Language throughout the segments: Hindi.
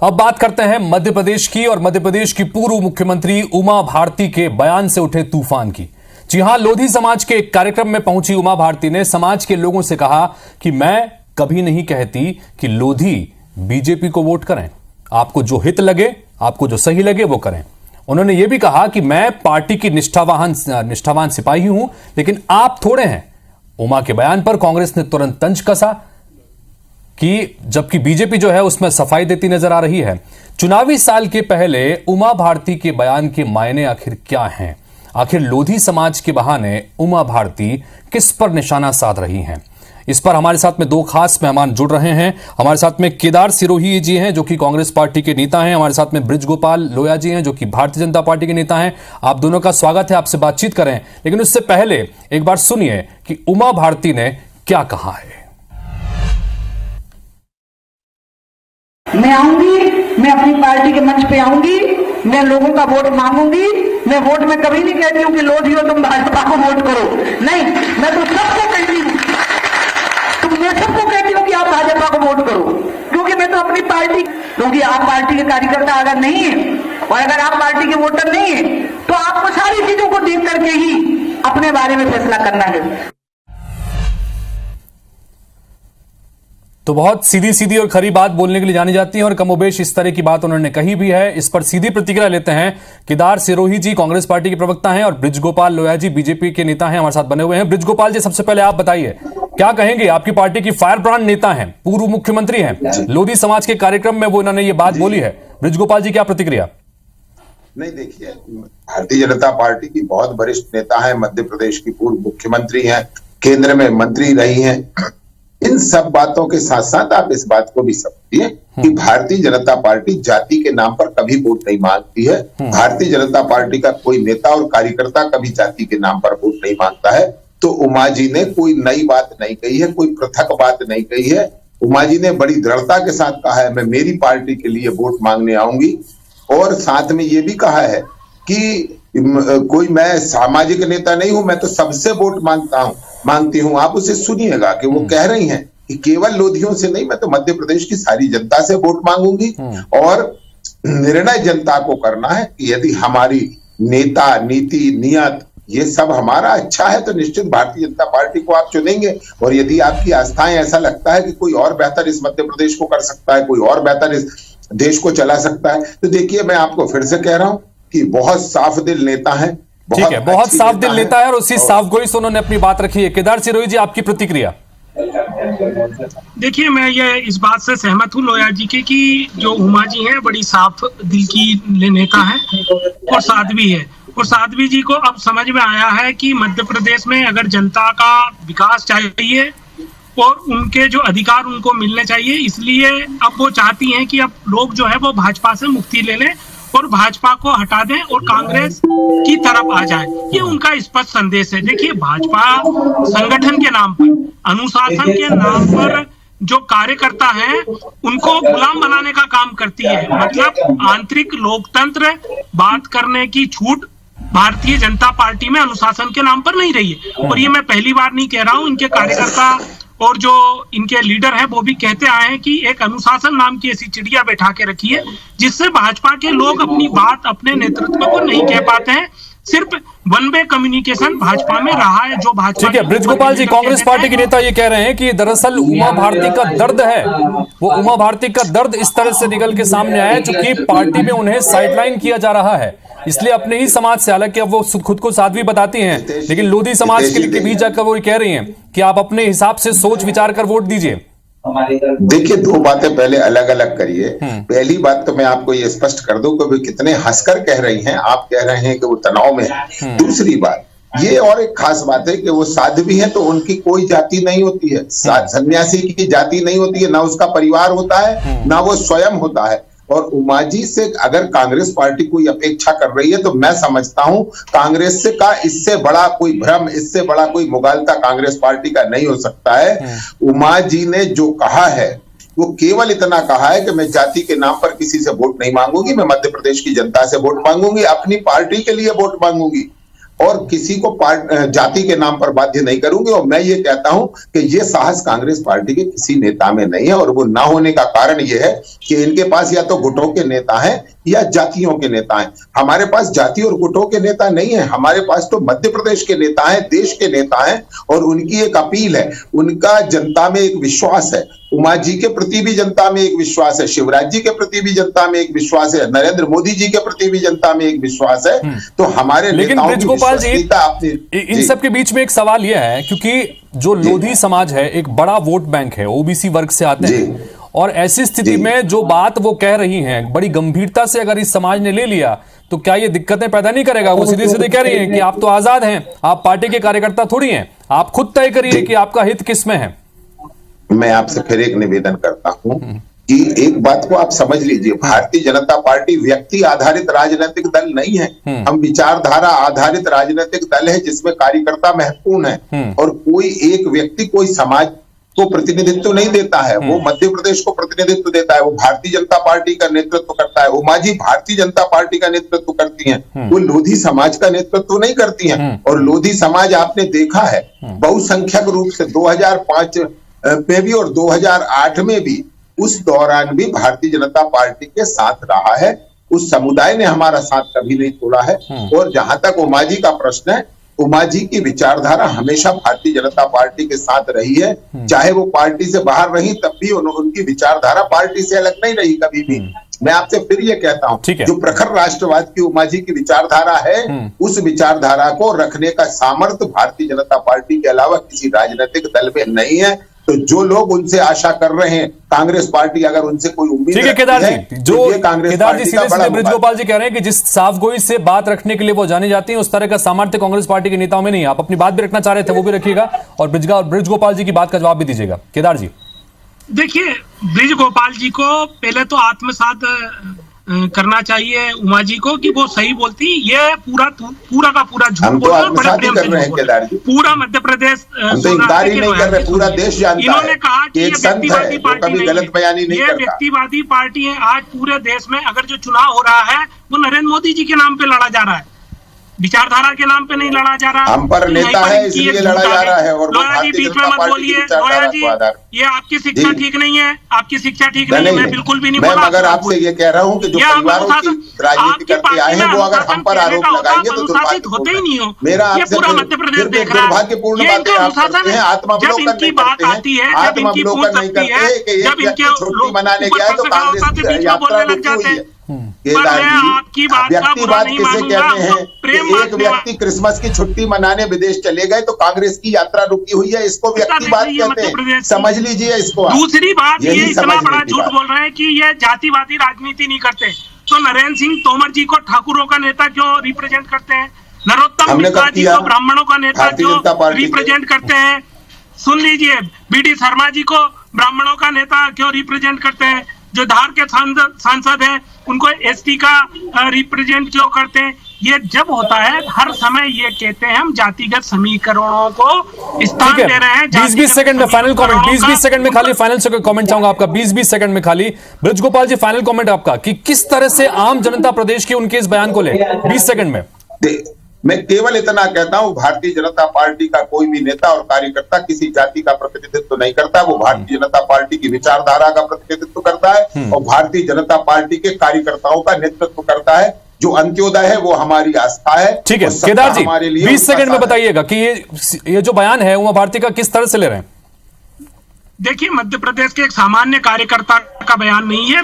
अब बात करते हैं मध्य प्रदेश की और मध्य प्रदेश की पूर्व मुख्यमंत्री उमा भारती के बयान से उठे तूफान की। जी हां, लोधी समाज के एक कार्यक्रम में पहुंची उमा भारती ने समाज के लोगों से कहा कि मैं कभी नहीं कहती कि लोधी बीजेपी को वोट करें, आपको जो हित लगे, आपको जो सही लगे वो करें। उन्होंने ये भी कहा कि मैं पार्टी की निष्ठावान सिपाही हूं, लेकिन आप थोड़े हैं। उमा के बयान पर कांग्रेस ने तुरंत तंज कसा कि जबकि बीजेपी जो है उसमें सफाई देती नजर आ रही है। चुनावी साल के पहले उमा भारती के बयान के मायने आखिर क्या हैं? आखिर लोधी समाज के बहाने उमा भारती किस पर निशाना साध रही हैं? इस पर हमारे साथ में दो खास मेहमान जुड़ रहे हैं। हमारे साथ में केदार सिरोही जी हैं जो कि कांग्रेस पार्टी के नेता हैं। हमारे साथ में बृजगोपाल लोया जी हैं जो कि भारतीय जनता पार्टी के नेता हैं। आप दोनों का स्वागत है, आपसे बातचीत करें। लेकिन उससे पहले एक बार सुनिए कि उमा भारती ने क्या कहा है। मैं आऊंगी, मैं अपनी पार्टी के मंच पे आऊंगी, मैं लोगों का वोट मांगूंगी। मैं वोट में कभी नहीं कहती हूँ कि लोधी हो तुम भाजपा को वोट करो, नहीं, मैं तो सबको कहती हूँ, मैं सबको कहती हूँ कि आप भाजपा को वोट करो, क्योंकि मैं तो अपनी पार्टी, क्योंकि आप पार्टी के कार्यकर्ता अगर नहीं है और अगर आप पार्टी के वोटर नहीं है तो आपको सारी चीजों को देख करके ही अपने बारे में फैसला करना है। तो बहुत सीधी सीधी और खरी बात बोलने के लिए जानी जाती है और कमोबेश इस तरह की बात उन्होंने कही भी है। इस पर सीधी प्रतिक्रिया लेते हैं केदार सिरोही जी, कांग्रेस पार्टी के प्रवक्ता हैं, और बृजगोपाल लोया जी बीजेपी के नेता हैं, हमारे साथ बने हुए हैं। बृजगोपाल जी, सबसे पहले आप बताइए, क्या कहेंगे? आपकी पार्टी की फायर ब्रांड नेता हैं, पूर्व मुख्यमंत्री हैं, लोधी समाज के कार्यक्रम में वो इन्होंने ये बात बोली है। बृजगोपाल जी, क्या प्रतिक्रिया? नहीं, देखिए, भारतीय जनता पार्टी की बहुत वरिष्ठ नेता है, मध्य प्रदेश की पूर्व मुख्यमंत्री हैं, केंद्र में मंत्री रही हैं। इन सब बातों के साथ साथ आप इस बात को भी समझिए कि भारतीय जनता पार्टी जाति के नाम पर कभी वोट नहीं मांगती है। भारतीय जनता पार्टी का कोई नेता और कार्यकर्ता कभी जाति के नाम पर वोट नहीं मांगता है। तो उमा जी ने कोई नई बात नहीं कही है, कोई पृथक बात नहीं कही है। उमा जी ने बड़ी दृढ़ता के साथ कहा है, मैं मेरी पार्टी के लिए वोट मांगने आऊंगी, और साथ में ये भी कहा है कि कोई मैं सामाजिक नेता नहीं हूं, मैं तो सबसे वोट मांगती हूं। आप उसे सुनिएगा कि वो कह रही हैं कि केवल लोधियों से नहीं, मैं तो मध्य प्रदेश की सारी जनता से वोट मांगूंगी, और निर्णय जनता को करना है कि यदि हमारी नेता, नीति, नियत ये सब हमारा अच्छा है तो निश्चित भारतीय जनता पार्टी को आप चुनेंगे। और यदि आपकी आस्थाएं ऐसा लगता है कि कोई और बेहतर इस मध्य प्रदेश को कर सकता है, कोई और बेहतर इस देश को चला सकता है, तो देखिए, मैं आपको फिर से कह रहा हूं कि बहुत साफ दिल नेता है। ठीक है, बहुत साफ दिल नेता है और उसी साफ गोई से उन्होंने अपनी बात रखी है। केदार सिरोही जी, आपकी प्रतिक्रिया? देखिए, मैं ये इस बात से सहमत हूँ लोया जी के कि जो उमा जी हैं बड़ी साफ दिल की नेता है और साध्वी है, और साध्वी जी को अब समझ में आया है कि मध्य प्रदेश में अगर जनता का विकास चाहिए और उनके जो अधिकार उनको मिलने चाहिए, इसलिए अब वो चाहती हैं कि अब लोग जो है वो भाजपा से मुक्ति ले लें और भाजपा को हटा दें और कांग्रेस की तरफ आ जाए। ये उनका स्पष्ट संदेश है। देखिए, भाजपा संगठन के नाम पर, अनुशासन के नाम पर जो कार्यकर्ता हैं उनको गुलाम बनाने का काम करती है। मतलब आंतरिक लोकतंत्र, बात करने की छूट भारतीय जनता पार्टी में अनुशासन के नाम पर नहीं रही है। और ये मैं पहली बार नहीं कह रहा हूँ, इनके कार्यकर्ता और जो इनके लीडर हैं वो भी कहते आए हैं कि एक अनुशासन नाम की ऐसी चिड़िया बैठा के रखी है जिससे भाजपा के लोग अपनी बात अपने नेतृत्व को नहीं कह पाते हैं। सिर्फ वन वे कम्युनिकेशन भाजपा में रहा है, जो भाजपा। ठीक है, बृजगोपाल जी, कांग्रेस पार्टी के नेता ये कह रहे हैं कि दरअसल उमा भारती का दर्द है, वो उमा भारती का दर्द इस तरह से निकल के सामने आया है चूंकि पार्टी में उन्हें साइडलाइन किया जा रहा है, इसलिए अपने ही समाज से, हालांकि अब वो खुद को साध्वी बताती हैं, लेकिन लोधी समाज के लिए भी जाकर वो कह रही हैं कि आप अपने हिसाब से सोच विचार कर वोट दीजिए। देखिए, दो बातें पहले अलग अलग करिए। पहली बात तो मैं आपको ये स्पष्ट कर दूं कि वे कितने हंसकर कह रही हैं, आप कह रहे हैं कि वो तनाव में है। दूसरी बात ये, और एक खास बात है कि वो साध्वी है तो उनकी कोई जाति नहीं होती है, सन्यासी की जाति नहीं होती है, ना उसका परिवार होता है, ना वो स्वयं होता है। और उमा जी से अगर कांग्रेस पार्टी कोई अपेक्षा कर रही है तो मैं समझता हूं कांग्रेस से का इससे बड़ा कोई भ्रम, इससे बड़ा कोई मुगालता कांग्रेस पार्टी का नहीं हो सकता है। उमा जी ने जो कहा है वो केवल इतना कहा है कि मैं जाति के नाम पर किसी से वोट नहीं मांगूंगी, मैं मध्य प्रदेश की जनता से वोट मांगूंगी, अपनी पार्टी के लिए वोट मांगूंगी। और किसी को जाति के नाम पर बाध्य नहीं करूंगी। और मैं ये कहता हूं कि ये साहस कांग्रेस पार्टी के किसी नेता में नहीं है, और वो ना होने का कारण ये है कि इनके पास या तो गुटों के नेता हैं या जातियों के नेता हैं। हमारे पास जाति और गुटों के नेता नहीं है, हमारे पास तो मध्य प्रदेश के नेता हैं, देश के नेता हैं, और उनकी एक अपील है, उनका जनता में एक विश्वास है। उमा जी के प्रति भी जनता में एक विश्वास है, शिवराज जी के प्रति भी जनता में एक विश्वास है, नरेंद्र मोदी जी के प्रति भी जनता में एक विश्वास है। तो हमारे नेताओं की विश्वसनीयता आपने इन सब के बीच में एक सवाल यह है, क्योंकि जो लोधी समाज है एक बड़ा वोट बैंक है, ओबीसी वर्ग से आते हैं, और ऐसी स्थिति में जो बात वो कह रही हैं बड़ी गंभीरता से अगर इस समाज ने ले लिया तो क्या ये दिक्कतें पैदा नहीं करेगा? वो सीधे सीधे कह रही हैं कि आप तो आजाद हैं, आप पार्टी के कार्यकर्ता थोड़ी हैं, आप खुद तय करिए कि आपका हित किसमें है। मैं आपसे फिर एक निवेदन करता हूं कि एक बात को आप समझ लीजिए, भारतीय जनता पार्टी व्यक्ति आधारित राजनीतिक दल नहीं है, हम विचारधारा आधारित राजनीतिक दल है जिसमें कार्यकर्ता महत्वपूर्ण है, और कोई एक व्यक्ति कोई समाज को प्रतिनिधित्व नहीं देता है, वो मध्य प्रदेश को प्रतिनिधित्व देता है, वो भारतीय जनता पार्टी का नेतृत्व करता है। उमा जी भारतीय जनता पार्टी का नेतृत्व करती हैं, वो लोधी समाज का नेतृत्व नहीं करती हैं। और लोधी समाज आपने देखा है बहुसंख्यक रूप से 2005 में भी और 2008 में भी, उस दौरान भी भारतीय जनता पार्टी के साथ रहा है। उस समुदाय ने हमारा साथ कभी नहीं छोड़ा है। और जहां तक उमा जी का प्रश्न है, उमा जी की विचारधारा हमेशा भारतीय जनता पार्टी के साथ रही है, चाहे वो पार्टी से बाहर रही तब भी उनकी विचारधारा पार्टी से अलग नहीं रही कभी भी। मैं आपसे फिर ये कहता हूं, जो प्रखर राष्ट्रवाद की उमा जी की विचारधारा है, उस विचारधारा को रखने का सामर्थ्य भारतीय जनता पार्टी के अलावा किसी राजनीतिक दल में नहीं है। तो जो लोग उनसे आशा कर रहे हैं, कांग्रेस पार्टी अगर उनसे कोई उम्मीद ठीक है केदार जी, जो केदार जी सीधे सीधे ब्रिजगोपाल जी कह रहे हैं कि जिस साफगोई से बात रखने के लिए वो जानी जाती है, उस तरह का सामर्थ्य कांग्रेस पार्टी के नेताओं में नहीं है। आप अपनी बात भी रखना चाह रहे थे, वो भी रखिएगा, और ब्रिजगोपाल जी की बात का जवाब भी दीजिएगा। केदार जी देखिए, ब्रिजगोपाल जी को पहले तो आत्मसात करना चाहिए उमा जी को कि वो सही बोलती, ये पूरा का पूरा झूठ बोल रहे हैं, बड़े प्रेम से झूठ बोल रहे हैं। पूरा मध्य प्रदेश इंकार ही नहीं कर रहे, पूरा देश जानता है। इन्होंने कहा कि ये व्यक्तिवादी पार्टी नहीं है, ये व्यक्तिवादी पार्टी है। आज पूरे देश में अगर जो चुनाव हो रहा है वो नरेंद्र मोदी जी के नाम पे लड़ा जा रहा है, विचारधारा के नाम पे नहीं लड़ा जा रहा। हम पर नेता है इसलिए लड़ा जा रहा है। और लोया जी बीच में मत बोलिए, लोया जी ये आपकी शिक्षा ठीक नहीं है, आपकी शिक्षा ठीक नहीं है, मैं बिल्कुल भी नहीं बोल रहा। मगर आपसे ये कह रहा हूँ कि जो परिवारों की राजनीति करते आए हैं वो अगर हम पर आरोप लगाएंगे तो अनुशासित होते ही नहीं हो। मेरा ये पूरा मध्य प्रदेश देख रहा है, दुर्भाग्यपूर्ण बातें आप करते हैं, आत्मावलोकन नहीं करते हैं, आत्मावलोकन नहीं करते कि एक व्यक्ति छुट्टी मनाने गया है तो कांग्रेस की यात्रा रुकी हुई है। व्यक्तिवाद किसे कहते हैं कि एक व्यक्ति क्रिसमस की छुट्टी मनाने विदेश चले गए तो कांग्रेस की यात्रा रुकी हुई है, इसको व्यक्तिवाद कहते हैं। समझ लीजिए इसको। दूसरी बात, ये इतना बड़ा झूठ बोल रहे हैं कि ये जातिवादी राजनीति नहीं करते, तो नरेंद्र सिंह तोमर जी को ठाकुरों का नेता क्यों रिप्रेजेंट करते हैं? नरोत्तम मिश्रा जी को ब्राह्मणों का नेता क्यों रिप्रेजेंट करते हैं? सुन लीजिए, बीडी शर्मा जी को ब्राह्मणों का नेता क्यों रिप्रेजेंट करते हैं? जो धार के सांसद हैं उनको एसटी का रिप्रेजेंट क्यों करते हैं? ये जब होता है हर समय ये कहते हैं हम जातिगत समीकरणों को स्थान दे रहे हैं। 20-20 सेकंड में फाइनल कमेंट, 20-20 सेकंड में खाली फाइनल कमेंट चाहूंगा आपका, 20-20 सेकंड में खाली। ब्रिजगोपाल जी फाइनल कमेंट आपका कि किस तरह से आम जनता प्रदेश के उनके इस बयान को ले, 20 सेकंड में। मैं केवल इतना कहता हूं, भारतीय जनता पार्टी का कोई भी नेता और कार्यकर्ता किसी जाति का प्रतिनिधित्व नहीं करता, वो भारतीय जनता पार्टी की विचारधारा का प्रतिनिधित्व करता है और भारतीय जनता पार्टी के कार्यकर्ताओं का नेतृत्व करता है। जो अंत्योदय है वो हमारी आस्था है। ठीक है केदार जी, 20 सेकंड में बताइएगा कि ये जो बयान है उमा भारती का किस तरह से ले रहे हैं? देखिए, मध्य प्रदेश के एक सामान्य कार्यकर्ता का बयान नहीं है,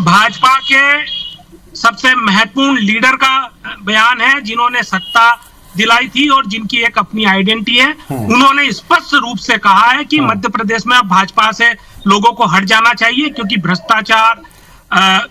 भाजपा के सबसे महत्वपूर्ण लीडर का बयान है, जिन्होंने सत्ता दिलाई थी और जिनकी एक अपनी आइडेंटिटी है। उन्होंने स्पष्ट रूप से कहा है कि मध्य प्रदेश में अब भाजपा से लोगों को हट जाना चाहिए, क्योंकि भ्रष्टाचार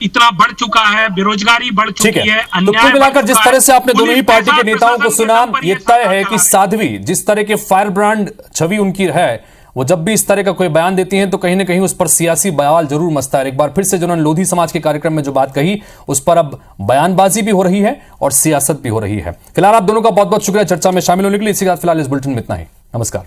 इतना बढ़ चुका है, बेरोजगारी बढ़ चुकी है, अन्याय। तो मिलाकर जिस तरह से आपने दोनों ही पार्टी के नेताओं को सुना, ये तय है कि साध्वी जिस तरह के फायर ब्रांड छवि उनकी है, वो जब भी इस तरह का कोई बयान देती हैं तो कहीं ना कहीं उस पर सियासी बवाल जरूर मचता है। एक बार फिर से जिन्होंने लोधी समाज के कार्यक्रम में जो बात कही उस पर अब बयानबाजी भी हो रही है और सियासत भी हो रही है। फिलहाल आप दोनों का बहुत बहुत शुक्रिया चर्चा में शामिल होने के लिए। इसी के साथ फिलहाल इस बुलेटिन में इतना ही। नमस्कार।